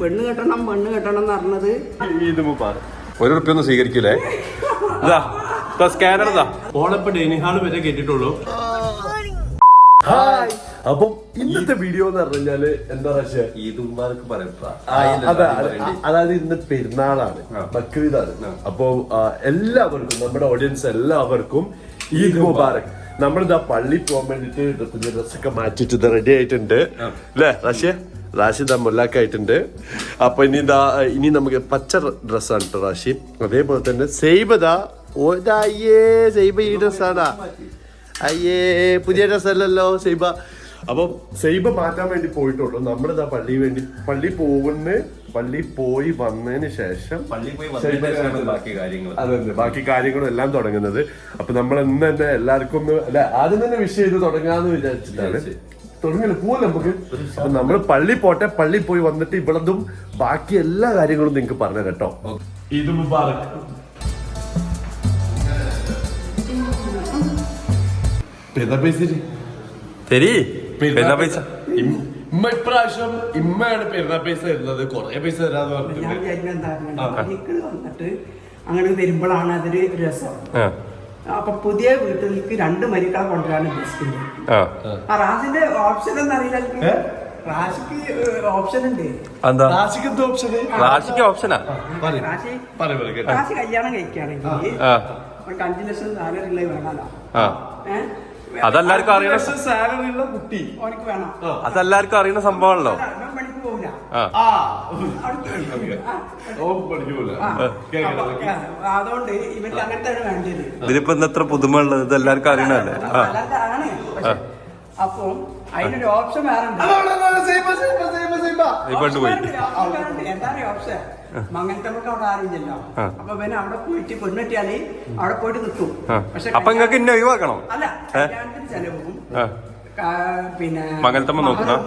പെണ്ണ് കെട്ടണം എന്ന് പറഞ്ഞത് ഒരു റുപ്യൊന്നും സ്വീകരിക്കൂലേ? സ്കാനർ ഓളപ്പോ ഡൈനിങ് ഹാള് വരെ കേട്ടിട്ടുള്ളൂ. അപ്പം ഇന്നത്തെ വീഡിയോ എന്ന് പറഞ്ഞാല് എന്താ വെച്ചാൽ ഈദ് മുബാറക്ക് പറയട്ടാ. അതായത് ഇന്ന് പെരുന്നാളാണ്, ബക്രീദാണ്. അപ്പൊ എല്ലാവർക്കും, നമ്മുടെ ഓഡിയൻസ് എല്ലാവർക്കും ഈദ് മുബാറക്. നമ്മളിതാ പള്ളി പോകാൻ വേണ്ടിട്ട് പുതിയ ഡ്രസ്സൊക്കെ മാറ്റിട്ട് ഇത് റെഡി ആയിട്ടുണ്ട് അല്ലേ റാഷിദ മുല്ലാക്കായിട്ടുണ്ട്. അപ്പൊ ഇനി നമുക്ക് പച്ച ഡ്രസ്സാണ് കേട്ടോ റാഷി. അതേപോലെ തന്നെ സെയ്ബദാ സെയ്ബ ഈ ഡ്രസ്സാടാ. അയ്യേ പുതിയ ഡ്രസ്സല്ലല്ലോ സെയ്ബ. അപ്പം സെയ്ബ മാറ്റാൻ വേണ്ടി പോയിട്ടുള്ളൂ. നമ്മളിതാ പള്ളി പോയി വന്നതിന് ശേഷം അതെ ബാക്കി കാര്യങ്ങളും എല്ലാം തുടങ്ങുന്നത്. അപ്പൊ നമ്മൾ ഇന്ന് തന്നെ എല്ലാവർക്കും ഒന്ന് അല്ലെ ആദ്യം തന്നെ വിഷ് ചെയ്ത് തുടങ്ങാന്ന് വിചാരിച്ചിട്ടാണ്. തുടങ്ങില്ല പോവല്ലേ നമുക്ക്. അപ്പൊ നമ്മള് പള്ളി പോട്ടെ, പള്ളി പോയി വന്നിട്ട് ഇവിടതും ബാക്കി എല്ലാ കാര്യങ്ങളും നിങ്ങൾക്ക് പറഞ്ഞു കേട്ടോ. ഈദ് മുബാറക്. ഇപ്രാവശ്യം ഇമ്മയാണ് പെരുന്നാൾ പൈസ തരുന്നത്. കൊറേ പൈസ തരാന്ന് വന്നിട്ട് അങ്ങനെ വരുമ്പോഴാണ് അതൊരു രസം. അപ്പൊ പുതിയ വീട്ടിലേക്ക് 2 മരിക്കളെ കൊണ്ടുവരാണ് ഉദ്ദേശിക്കുന്നത്. റാഷിന്റെ ഓപ്ഷൻ എന്താ അറിയില്ല. റാഷിക്ക് ഓപ്ഷൻ ഉണ്ട്. റാഷി കല്യാണം കഴിക്കുകയാണെങ്കിൽ 5 ലക്ഷം സാലറി ഉള്ള വേണമല്ലോ. അതെല്ലാവർക്കും അറിയണ സാലറി ഉള്ള കുട്ടി ഓനക്ക് വേണം. അതെല്ലാവർക്കും അറിയുന്ന സംഭവമാണല്ലോ. പണിക്ക് പോവില്ല. അതുകൊണ്ട് ഇവർക്ക് അങ്ങനത്തെ വേണ്ടത്. ഇതിലിപ്പോ എത്ര പുതുമ ഉള്ളത്? ഇത് എല്ലാവർക്കും അറിയണല്ലേ. അപ്പൊ അതിനൊരു ഓപ്ഷൻ വേറെ എന്താണ് ഓപ്ഷൻ? മംഗലത്തമ്മക്ക് അവിടെ ആരില്ലല്ലോ. അപ്പൊ പിന്നെ അവിടെ പോയിട്ട് പെണ്ണെട്ടിയാല് അവിടെ പോയിട്ട് നിൽക്കും. പക്ഷെ അപ്പൊ നിങ്ങൾക്ക് ഇന്നെ ഒഴിവാക്കണം. അല്ല കല്യാണത്തിന് ചെലവും പിന്നെ മംഗലത്തമ്മ നോക്കണം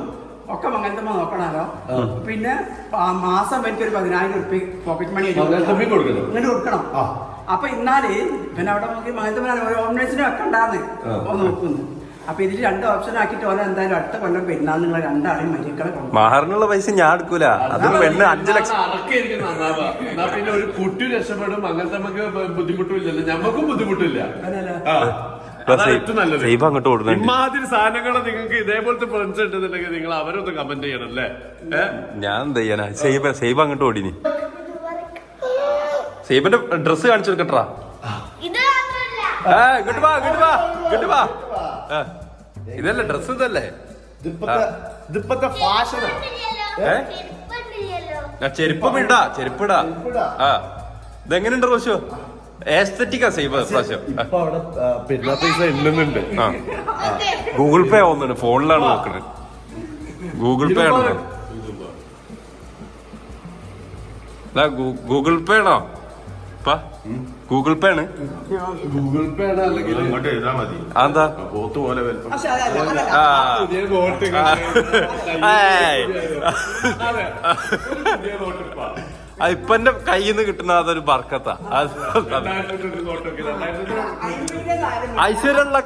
ഒക്കെ മംഗലത്തമ്മ നോക്കണല്ലോ. പിന്നെ മാസം എനിക്കൊരു 10,000 റുപ്യ പോക്കറ്റ് മണി ഇങ്ങനെ കൊടുക്കണം. അപ്പൊ ഇന്നാല് പിന്നെ അവിടെ നോക്കി മംഗലത്തമ്മ ഓംനേഴ്സിനെ വെക്കണ്ടാന്ന് നോക്കുന്നു. അപ്പൊ ഇതിൽ 2 ഓപ്ഷൻ ആക്കിട്ട് ഓരോ എന്തായാലും അടുത്ത കൊല്ലം പെരുന്നാൾ നിങ്ങൾ 2 ആളെയും മരിക്കളെ മഹറിനുള്ള പൈസ ഞാൻ എടുക്കൂല. അത് പെണ്ണ് 5 ലക്ഷം പിന്നെ ഒരു കുട്ടി രക്ഷപ്പെടും. അങ്ങനത്തെ നമുക്ക് ബുദ്ധിമുട്ടില്ലല്ലോ, ഞമ്മക്കും ബുദ്ധിമുട്ടില്ല. അങ്ങോട്ട് കൊടുക്കണം. ഇമാതിരി സാധനങ്ങളെ നിങ്ങൾക്ക് ഇതേപോലത്തെ ഫ്രണ്ട്സ് ഉണ്ടെന്നുണ്ടെങ്കിൽ നിങ്ങൾ അവരൊന്ന് കമന്റ് ചെയ്യണം അല്ലേ. ഞാൻ എന്ത് ചെയ്യാനാ? സൈബ അങ്ങോട്ട് ഓടിനി. സൈബന്റെ ഡ്രസ് കാണിച്ചു കൊടുക്കട്ടാ. ഇതല്ലേ ഡ്രസ്? ഇതല്ലേ ചെരുപ്പിടാ. ഇതെങ്ങനെയുണ്ട് റോഷോ? എസ്തെറ്റിക്കാ സൈബ പ്രാവശ്യം. പെരുന്നാൾ പൈസ എണ്ണുന്നുണ്ട്. ഗൂഗിൾ പേ ആവുന്നുണ്ട്. ഫോണിലാണ് നോക്കുന്നത്. ഗൂഗിൾ പേ ആണോ? ഗൂഗിൾ പേ ആണോ? ഗൂഗിൾ പേ ആണ്. ഗൂഗിൾ പേ ആണ്. അല്ലെങ്കിൽ ഇങ്ങോട്ട് എഴുതാ മതി. അതെന്താ? പോത്ത് പോലെ ഇപ്പൊ എന്റെ കയ്യിൽ നിന്ന് കിട്ടുന്ന അതൊരു ബർക്കത്താ. ഐശ്വര്യമുള്ള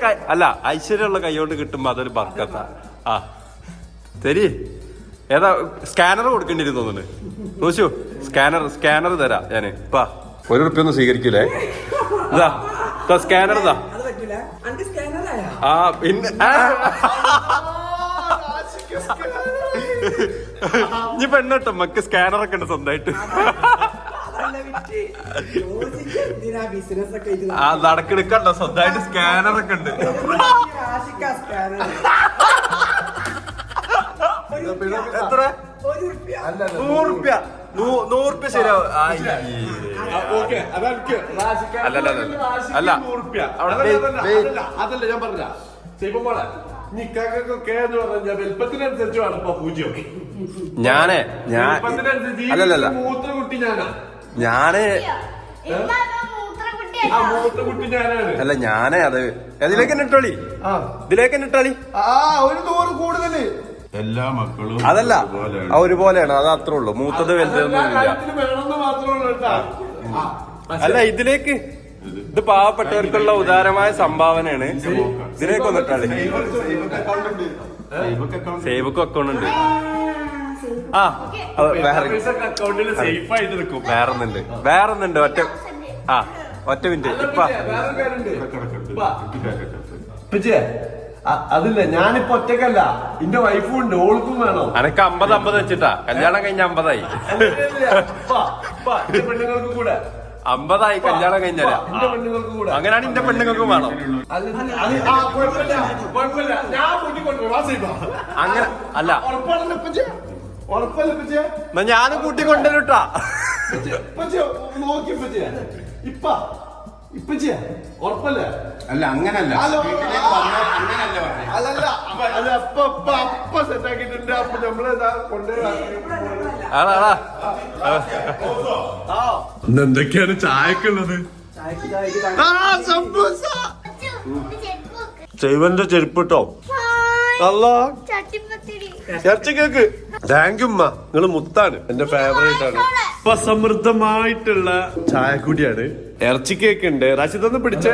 കൈ കൊണ്ട് കിട്ടുമ്പോ അതൊരു ബർക്കത്താ. ശരി, ഏതാ സ്കാനർ കൊടുക്കേണ്ടി തോന്നുന്നു. റോഷു സ്കാനർ തരാം ഞാന്. ഇപ്പാ 1 റുപ്യൊന്നും സ്വീകരിക്കൂലേ? സ്കാനർ ഇതാ. പിന്നെ ഇനി പെണ്ണിട്ടോ മക്ക് സ്കാനറൊക്കെ ഉണ്ട് സ്വന്തമായിട്ട്. നടക്കെടുക്കണ്ടോ? സ്വന്തമായിട്ട് സ്കാനറൊക്കെ ഉണ്ട്. എത്ര? 100 റുപ്യ. 100 റുപ്യ ശരിയാവും. അല്ല അതല്ല ഞാൻ പറഞ്ഞ ചെയ്യുമ്പോളെ വലിപ്പത്തിനനുസരിച്ച് വേണം പൂജ്യം. അല്ലല്ല മൂത്രകുട്ടി ഞാനാ. അല്ല ഞാനേ അത് അതിലേക്ക് തന്നെ ഇട്ടോളി. ഇതിലേക്ക് തന്നെ ഇട്ടോളി. ഒരു 100 കൂടുതല്. എല്ലാ മക്കളും അതല്ല ഒരുപോലെയാണ്. അത് അത്രേ ഉള്ളൂ. മൂത്തത് വലുതൊന്നും ഇല്ല. അല്ല ഇതിലേക്ക് ഇത് പാവപ്പെട്ടവർക്കുള്ള ഉദാരമായ സംഭാവനയാണ്. ഇതിലേക്ക് വന്നിട്ടാളി. സേവക്ക് അക്കൗണ്ട് ഉണ്ട്. ആ വേറെ അക്കൗണ്ടിൽ സേഫ് ആയിട്ട് നിൽക്കും. വേറൊന്നുണ്ട് ഒറ്റ മിനിറ്റ് ഇപ്പ അതില്ല ഞാനിപ്പോ ഒറ്റക്കല്ല എന്റെ വൈഫും ഉണ്ട് ഓൾക്കും വേണോ അനക്ക് 50-50 വെച്ചിട്ടാ കല്യാണം കഴിഞ്ഞ 50ആയി പെണ്ണുങ്ങൾക്ക് കൂടെ 50ആയി കല്യാണം കഴിഞ്ഞാല് എന്റെ പെണ്ണുങ്ങൾക്ക് കൂടെ അങ്ങനെയാണ് എന്റെ പെണ്ണുങ്ങൾക്കും വേണം. അങ്ങനെ അല്ല എന്നാ ഞാനും കൂട്ടി കൊണ്ടുവരൂട്ടാ. ഉറപ്പല്ലേ അല്ല അങ്ങനല്ല സെറ്റാക്കിട്ടുണ്ട്. അപ്പൊ നമ്മളെന്താ എന്തൊക്കെയാണ് ചായക്കുള്ളത്? ചെയ്വന്റെ ചെരുപ്പ് കേട്ടോ. അല്ല ഇറച്ചി കേക്ക്. താങ്ക് യു ഉമ്മ, നിങ്ങള് മുത്താണ്, എന്റെ ഫേവറേറ്റ് ആണ്. ഇപ്പൊ സമൃദ്ധമായിട്ടുള്ള ചായക്കൂടിയാണ്. ഇറച്ചി കേക്ക് ഉണ്ട്. റാഷിദ് ഒന്ന് പിടിച്ചേ.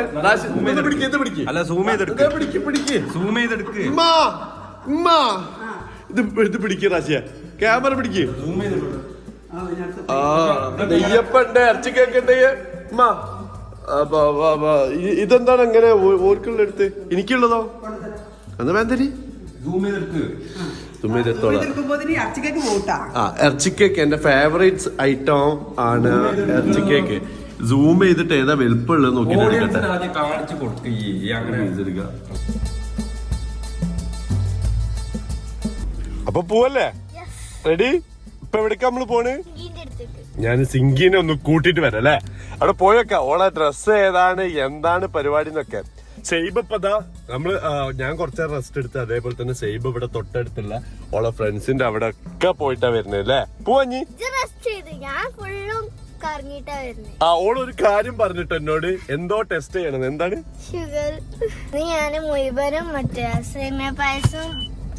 അല്ല സൂം ചെയ്തെടുക്ക് ഇത് പിടിക്ക് റാഷിയ, ക്യാമറ പിടിക്ക്. നെയ്യപ്പണ്ട്, ഇറച്ചി കേക്ക് ഉണ്ട്. ഇതെന്താണ് അങ്ങനെ ഓർക്കുള്ള എടുത്ത് എനിക്കുള്ളതോ? എന്നാ വേന്തരി ഇറച്ചി കേക്ക് എന്റെ ഫേവറേറ്റ് ഐറ്റം ആണ്. ഇറച്ചി കേക്ക് സൂം ചെയ്തിട്ട് ഏതാ വലുപ്പമുള്ളത് നോക്കിട്ട് കാണിച്ചു കൊടുക്കുക. അപ്പൊ പോവല്ലേ? റെഡി? ഇപ്പൊ എവിടേക്കാ നമ്മള് പോണ്? ഞാൻ സിംഗിനെ ഒന്ന് കൂട്ടിട്ട് വരാം അല്ലേ? അവിടെ പോയേക്കാം. ഓളെ ഡ്രസ്സ് ഏതാണ്, എന്താണ് പരിപാടി എന്നൊക്കെ. സെയ്ബ് ഇപ്പതാ നമ്മള് ഞാൻ കുറച്ച് റെസ്റ്റ് എടുത്ത്, അതേപോലെ തന്നെ സെയ്ബ് ഇവിടെ തൊട്ടടുത്തുള്ള ഓളെ ഫ്രണ്ട്സിന്റെ അവിടെ ഒക്കെ പോയിട്ടാ വരുന്നത് അല്ലേ? പോവാഞ്ഞി ഓളൊരു കാര്യം പറഞ്ഞിട്ട് എന്നോട് എന്തോ ടെസ്റ്റ് ചെയ്യണം. എന്താണ്? ഷുഗർ. ഞാന് മുഴുവനും മറ്റേ സേമിയ പായസം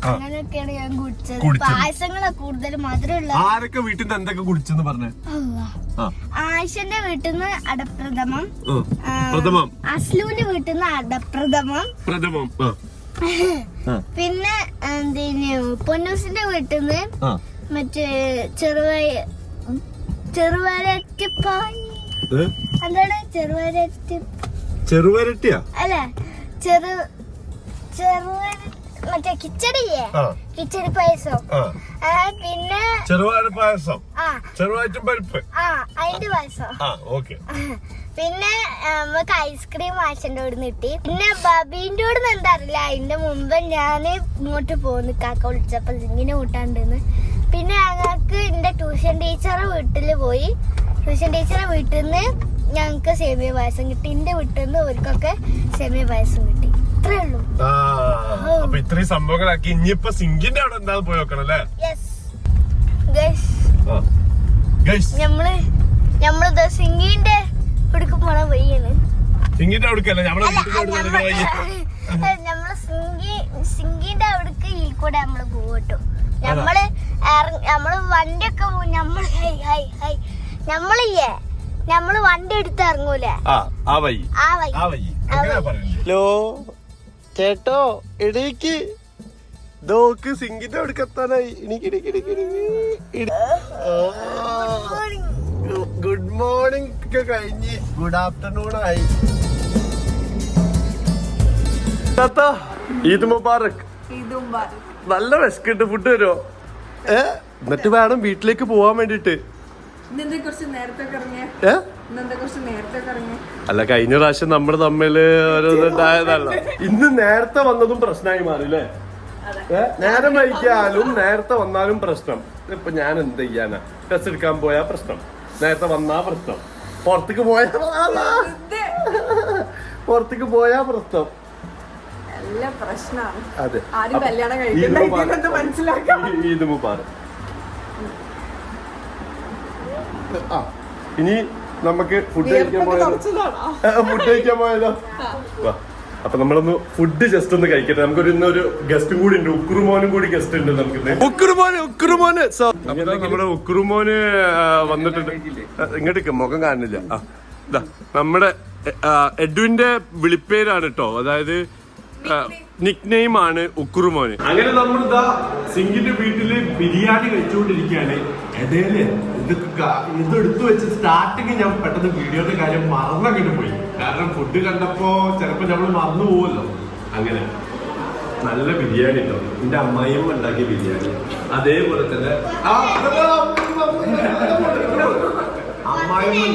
അങ്ങനെയൊക്കെയാണ് ഞാൻ കുടിച്ചത്. പായസങ്ങളെ കൂടുതൽ മധുരമുള്ള. ആരൊക്കെ വീട്ടിൽ നിന്ന് എന്തൊക്കെ കുടിച്ചെന്ന് പറഞ്ഞേ? ആയിഷന്റെ വീട്ടിൽ നിന്ന് അടപ്രഥമം, അസ്ലുവിന്റെ വീട്ടിൽ നിന്ന് അടപ്രഥമം, പിന്നെ പൊന്നൂസിന്റെ വീട്ടിൽ നിന്ന് മറ്റേ ചെറുവരട്ടിപ്പായി. എന്താണ് ചെറുവരട്ടിയാ? അല്ല മറ്റേ കിച്ചടിയേ, കിച്ചടി പായസം. പിന്നെ ചെറുപയർ പായസം, ചെറുപയറ്റും പരിപ്പ്, അതിന്റെ പായസം. പിന്നെ നമുക്ക് ഐസ്ക്രീം ആശന്റെ അവിടെ നിന്ന് കിട്ടി. പിന്നെ ബബീന്റെ അവിടെ നിന്ന് എന്താ അറിയില്ല, അതിന്റെ മുമ്പ് ഞാന് ഇങ്ങോട്ട് പോന്ന് കാക്ക വിളിച്ചപ്പോ ഇങ്ങനെ കൂട്ടാണ്ടെന്ന്. പിന്നെ ഞങ്ങൾക്ക് എന്റെ ട്യൂഷൻ ടീച്ചറെ വീട്ടില് പോയി. ട്യൂഷൻ ടീച്ചറെ വീട്ടിൽ നിന്ന് ഞങ്ങക്ക് സേമിയ പായസം കിട്ടി. എന്റെ വീട്ടിൽ നിന്ന് അവർക്കൊക്കെ സേമിയ പായസം കിട്ടി. ഇത്രേ ഉള്ളൂ. അപ്പൊ ഇത്രയും സംഭവങ്ങളാക്കി ഇനിയിപ്പോ സിംഗിന്റെ അവിടെ എന്താ പോയി നോക്കണം അല്ലേ? നമ്മള് സിംഗിന്റെ ഇവിടേക്ക് പോണ വഴിയാണ്. സിംഗിന്റെ അവിടേക്കല്ല, നമ്മള് സിംഗിന്റെ അവിടേക്ക് ഈ കൂടെ നമ്മള് പോകട്ടോ. നമ്മള് വണ്ടിയൊക്കെ നമ്മള് വണ്ടി എടുത്ത് ഇറങ്ങൂലേ, ആ വഴി. ഹലോ ചേട്ടോ, ഇടയ്ക്ക് നോക്ക് സിംഗിന്റെ അവിടേക്ക് എത്താനായി. ഗുഡ് മോർണിംഗ് ഒക്കെ കഴിഞ്ഞ് ഗുഡ് ആഫ്റ്റർനൂൺ ആയി. ഈദ് മുബാറക്. നല്ല വിശക്കുണ്ട്, ഫുഡ് വരുമോ? എന്നിട്ട് വേണം വീട്ടിലേക്ക് പോവാൻ വേണ്ടിട്ട്. അല്ല കഴിഞ്ഞ പ്രാവശ്യം നമ്മൾ തമ്മില് ഓരോന്നുണ്ടായതല്ല. ഇന്ന് നേരത്തെ വന്നതും പ്രശ്നമായി മാറില്ലേ? നേരം വൈകിയാലും നേരത്തെ വന്നാലും പ്രശ്നം. ഇപ്പൊ ഞാൻ എന്ത് ചെയ്യാനാ? ഡ്രസ് എടുക്കാൻ പോയാ പ്രശ്നം, നേരത്തെ വന്നാ പ്രശ്നം, പുറത്തേക്ക് പോയാ പ്രശ്നം. അതെ, ഈദ് മുബാറക്. ഇനി നമുക്ക് ഫുഡ് കഴിക്കാൻ പോയാലോ? അപ്പൊ നമ്മളൊന്ന് ഫുഡ് ജസ്റ്റ് ഒന്ന് കഴിക്കട്ടെ. നമുക്കൊരു ഇന്നൊരു ഗസ്റ്റും കൂടി ഉണ്ട്, ഉക്കുറുമോനും കൂടി ഗസ്റ്റ് ഉണ്ട് നമുക്ക്. ഉക്കുറുമോന് നമ്മുടെ ഉക്കുറുമോന് വന്നിട്ടുണ്ട്. ഇങ്ങോട്ടേക്ക് മുഖം കാണുന്നില്ല. നമ്മുടെ എഡ്വിന്റെ വിളിപ്പേരാണ് കേട്ടോ. അതായത് നിക്നെയിം ആണ് ഉക്കുറുമോന്. അങ്ങനെ നമ്മൾ ഇതാ സിംഗിന്റെ വീട്ടില് ബിരിയാണി കഴിച്ചുകൊണ്ടിരിക്കുകയാണ്. ഇടയില് ഇതെടുത്തു വെച്ച് സ്റ്റാർട്ടിങ് ഞാൻ പെട്ടെന്ന് വീഡിയോയുടെ കാര്യം മറന്നങ്ങോട്ട് പോയി. കാരണം ഫുഡ് കണ്ടപ്പോ ചിലപ്പോ നമ്മൾ മറന്നു പോവല്ലോ. അങ്ങനെ നല്ല ബിരിയാണി കേട്ടോ, എന്റെ അമ്മായിയും ഉണ്ടാക്കിയ ബിരിയാണി. അതേപോലെ തന്നെ അമ്മായിയും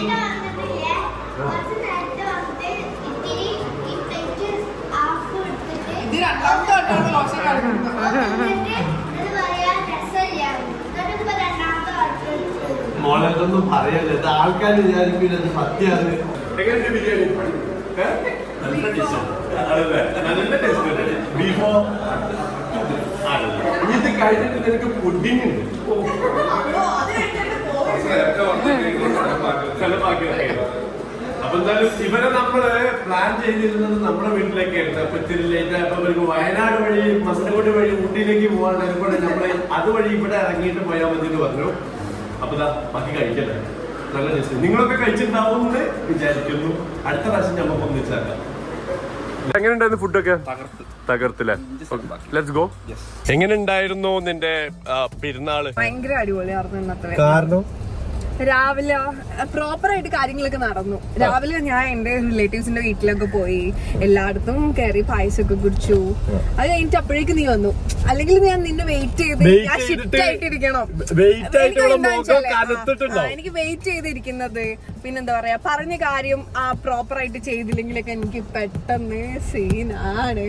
മോളെ ഇതൊന്നും പറയല്ലേ, ആൾക്കാർ വിചാരിക്കില്ല ഇത് സത്യമാണ്. എങ്ങനെയുണ്ട് ബിരിയാണി? നല്ല ടേസ്റ്റ്. ബീഫോ ഇത് കഴിഞ്ഞിട്ട് എനിക്ക് പുഡിങ് ഉണ്ട്. അപ്പൊ എന്തായാലും ഇവരെ നമ്മള് പ്ലാൻ ചെയ്തിരുന്നത് നമ്മുടെ വീട്ടിലേക്കായിരുന്നു. അപ്പൊ ഇത്തിരി ലേറ്റ് ആയപ്പോ ഇവർക്ക് വയനാട് വഴി മസനഗുഡി വഴി ഊട്ടിയിലേക്ക് പോകാൻ അതുപോലെ നമ്മള് അതുവഴി ഇവിടെ ഇറങ്ങിയിട്ട് പോയാൽ മതി എന്ന് പറഞ്ഞു. അപ്പൊ ബാക്കി കഴിക്കട്ടെ. നല്ല ടേസ്റ്റ്. നിങ്ങളൊക്കെ കഴിച്ചിട്ടുണ്ടാവുമെന്ന് വിചാരിക്കുന്നു. അടുത്ത പ്രാവശ്യം നമുക്ക് ഒന്നിച്ചാക്കാം. എങ്ങനെയുണ്ടായിരുന്നു ഫുഡൊക്കെ? തകർത്തില്ലേ? Let's go. എങ്ങനെ ഉണ്ടായിരുന്നു നിന്റെ പെരുന്നാള്? ഭയങ്കര അടിപൊളിയായിരുന്നു ഇന്നത്തെ. കാരണം രാവിലെ പ്രോപ്പർ ആയിട്ട് കാര്യങ്ങളൊക്കെ നടന്നു. രാവിലെ ഞാൻ എന്റെ റിലേറ്റീവ്സിന്റെ വീട്ടിലൊക്കെ പോയി, എല്ലായിടത്തും കയറി പായസമൊക്കെ കുടിച്ചു. അത് കഴിഞ്ഞിട്ട് അപ്പോഴേക്ക് നീ വന്നു. അല്ലെങ്കിൽ ഞാൻ നിന്നെ വെയിറ്റ് ചെയ്ത് ഞാൻ ഷിഫ്റ്റ് ആയിട്ടിരിക്കണം. എനിക്ക് വെയിറ്റ് ചെയ്തിരിക്കുന്നത് പിന്നെന്താ പറയാ, പറഞ്ഞ കാര്യം പ്രോപ്പർ ആയിട്ട് ചെയ്തില്ലെങ്കിലൊക്കെ എനിക്ക് പെട്ടെന്ന് സീനാണ്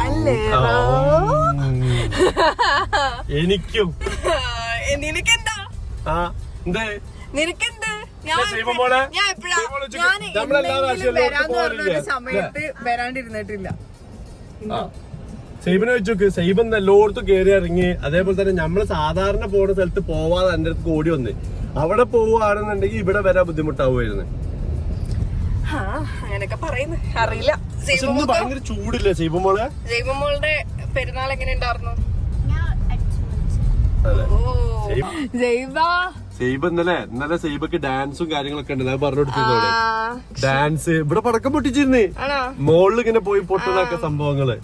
അല്ലേ? എനിക്കും നിനക്കെന്താ? നിനക്കെന്ത്? ഞാൻ വരാന്ന് പറഞ്ഞൊരു സമയത്ത് വരാണ്ടിരുന്നിട്ടില്ല. സൈബിനെ വെച്ചോക്ക്. സൈബൻ എല്ലായിടത്തും കയറി ഇറങ്ങി. അതേപോലെ തന്നെ നമ്മള് സാധാരണ പോണ സ്ഥലത്ത് പോവാതെ എന്റെ അടുത്ത് ഓടി വന്ന് അവിടെ പോവാണെന്നുണ്ടെങ്കിൽ ഇവിടെ വരാൻ ബുദ്ധിമുട്ടാവുമായിരുന്നു. അങ്ങനെയൊക്കെ പറയുന്നു, അറിയില്ല. ഭയങ്കര ചൂടില്ലേ സൈബമോളെ? സൈബമോളുടെ പെരുന്നാൾ എങ്ങനെ ഉണ്ടായിരുന്നു? സൈബ് ഇന്നലെ സൈബക്ക് ഡാൻസും കാര്യങ്ങളൊക്കെ ഉണ്ട്. ഞാൻ പറഞ്ഞു കൊടുത്തിരുന്നു. ഡാൻസ് ഇവിടെ പടക്കം പൊട്ടിച്ചിരുന്നേ. മോളിൽ ഇങ്ങനെ പോയി പൊട്ടുന്നൊക്കെ സംഭവങ്ങള്.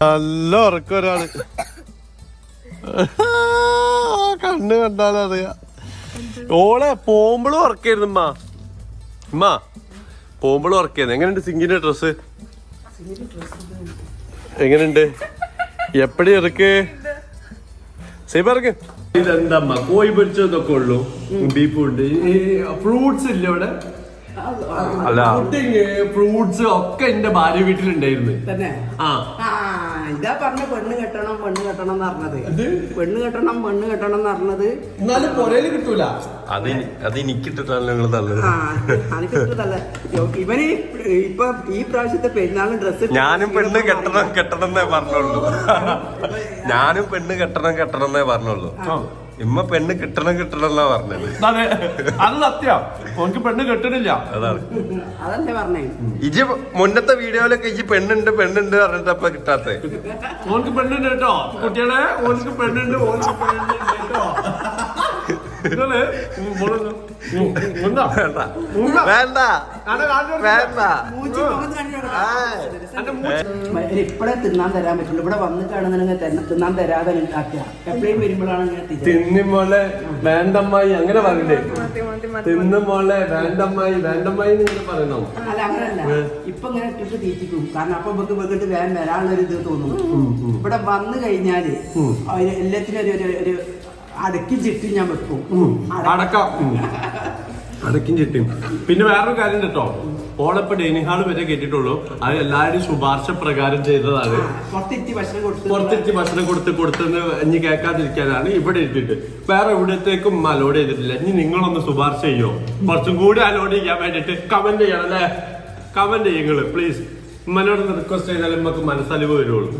നല്ല ഉറക്കം ഒരാള്. കണ്ണ് കണ്ടാലറിയാ. ഓളെ പോകുമ്പോഴും ഉറക്കായിരുന്നു. ഉമ്മ പോകുമ്പോഴും ഉറക്കായിരുന്നു. എങ്ങനെയുണ്ട് സിംഗിന്റെ ഡ്രസ്? എങ്ങനെയുണ്ട്? എപ്പടി ഇറക്ക് സൈബ ഇറക്ക്. ഇതെന്താ കോഴി പൊരിച്ചതൊക്കെ ഉള്ളു, ബീഫ് ഉണ്ട്. ഫ്രൂട്ട്സ് ഇല്ല ഇവിടെ? അല്ല, ഫ്രൂട്ട്സ് ഒക്കെ എന്റെ ഭാര്യ വീട്ടിലുണ്ടായിരുന്നു. തന്നെ ഇതാ പറഞ്ഞ പെണ്ണ് കെട്ടണം എന്ന് പറഞ്ഞത്. പെണ്ണ് കെട്ടണം എന്ന് പറഞ്ഞത്. എന്നാലും പൊരയില് കിട്ടൂല. അത് എനിക്കിട്ടിട്ടാണല്ലോ നിങ്ങൾ തള്ളത്. ഇവന് ഇപ്പൊ ഈ പ്രാവശ്യത്തെ പെരുന്നാളിന് ഡ്രസ് ഞാനും പെണ്ണ് കെട്ടണമെന്നേ പറഞ്ഞുള്ളൂ. ഞാനും പെണ്ണ് കെട്ടണമെന്നേ പറഞ്ഞുള്ളൂ. ഇമ്മ പെണ്ണ് കിട്ടണമെന്നാ പറഞ്ഞത്. അതെ, അത് സത്യം. എനിക്ക് പെണ്ണ് കെട്ടണില്ല. അതാണ് അതല്ലേ പറഞ്ഞേ. ഇജ് മുന്നത്തെ വീഡിയോയിലൊക്കെ ഇജ് പെണ്ണുണ്ട് പറഞ്ഞിട്ടപ്പ കിട്ടാത്ത. ഓനക്ക് പെണ്ണുണ്ട് കേട്ടോ കുട്ടികളെ. ഓനക്ക് പെണ്ണുണ്ട് കേട്ടോ. ഇപ്പഴേ തിന്നാൻ തരാൻ പറ്റില്ല. ഇവിടെ വന്ന് കാണുന്നുണ്ടെങ്കിൽ തിന്നാൻ തരാതെ എപ്പോഴും വരുമ്പോഴാണ് തിന്നുമോളെ വേണ്ടമ്മായി അങ്ങനെ പറഞ്ഞില്ലേ? തിന്നുമോളെ വേണ്ടമ്മായി ഇങ്ങനെ പറയണോ? അല്ല, അങ്ങനല്ല. ഇപ്പൊ ഇങ്ങനെ ഇട്ടിട്ട് തീറ്റിക്കും. കാരണം അപ്പൊ നമുക്ക് വെക്കിട്ട് വേഗം വരാനുള്ളൊരു ഇത് തോന്നും. ഇവിടെ വന്നു കഴിഞ്ഞാല് എല്ലാത്തിനും ഒരു അടക്കും ചിട്ടി ഞാൻ വെക്കും. അടക്കും ചിട്ടും. പിന്നെ വേറൊരു കാര്യം കേട്ടോ, ഓളെപ്പോ ഡൈനിങ് ഹാള് വരെ കേട്ടിട്ടുള്ളൂ. അത് എല്ലാവരും ശുപാർശ പ്രകാരം ചെയ്തതാണ്. പുറത്തിരുത്തി ഭക്ഷണം കൊടുത്തെന്ന് ഇനി കേൾക്കാതിരിക്കാനാണ് ഇവിടെ ഇരുത്തിട്ട്. വേറെ എവിടത്തേക്കും അലോഡ് ചെയ്തിട്ടില്ല. ഇനി നിങ്ങളൊന്ന് ശുപാർശ ചെയ്യോ? കുറച്ചും കൂടി അലോഡ് ചെയ്യാൻ വേണ്ടിട്ട് കമന്റ് ചെയ്യണം അല്ലേ? കമന്റ് ചെയ്യുങ്ങള് പ്ലീസ്. ഉമ്മനോട് റിക്വസ്റ്റ് ചെയ്താലും നമുക്ക് മനസ്സലിവ് വരുള്ളൂ.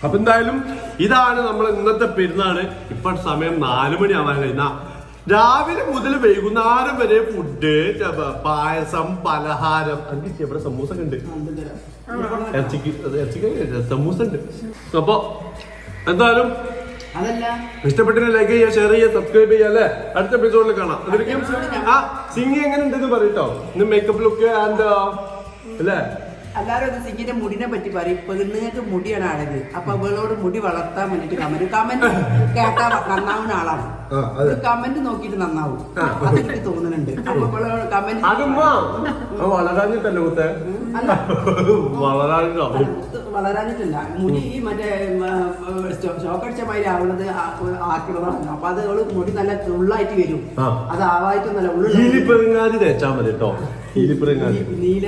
അപ്പൊ എന്തായാലും ഇതാണ് നമ്മൾ ഇന്നത്തെ പെരുന്നാള്. ഇപ്പൊ സമയം 4 മണി ആവാൻ കഴിഞ്ഞ രാവിലെ മുതൽ വൈകുന്നേരം വരെ ഫുഡ്, പായസം, പലഹാരം. എനിക്ക് ഇവിടെ സമൂസ ഉണ്ട്, ഇറച്ചിക്ക് സമൂസ ഉണ്ട്. അപ്പൊ എന്തായാലും അതല്ല ഇഷ്ടപ്പെട്ടില്ല ലൈക്ക് ചെയ്യുക, ഷെയർ ചെയ്യുക, സബ്സ്ക്രൈബ് ചെയ്യുക അല്ലേ. അടുത്ത എപ്പിസോഡിൽ കാണാം. ആ സിംഗി എങ്ങനെ ഉണ്ടെന്ന് പറയട്ടോ. ഇന്ന് മേക്കപ്പ് ലുക്ക് ആൻഡ് അല്ലേ. എല്ലാരും അത് സിംഗിന്റെ മുടിനെ പറ്റി പറയും. പെണ്ണുങ്ങൾക്ക് മുടിയാണ് ആളത്. അപ്പൊ അവളോട് മുടി വളർത്താൻ വേണ്ടിട്ട് കമന്റ് കേട്ടാ നന്നാവുന്ന ആളാണ്. കമന്റ് നോക്കിയിട്ട് നന്നാവും അതെനിക്ക് തോന്നുന്നുണ്ട്. അപ്പൊ കമന്റ് വളരാഞ്ഞിട്ടല്ലേ കുത്തേ, വളരാഞ്ഞോ വളരാനിട്ടില്ല. മുടി മറ്റേ ഷോക്കടിച്ച മാതിരി ആവുന്നത് ആക്കുന്നതാണ്. അപ്പൊ അത് മുടി നല്ല ഉള്ളായിട്ട് വരും. അത് ആവായിട്ടൊന്നല്ല ഈലിപ്പെറുങ്ങാതി തേച്ചാ മതി കേട്ടോ. ഈലിപ്പെറുങ്ങാതി. നീല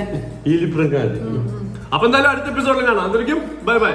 അപ്പൊ എന്തായാലും അടുത്ത എപ്പിസോഡിൽ കാണാം. അതൊരിക്കും ബൈ ബൈ.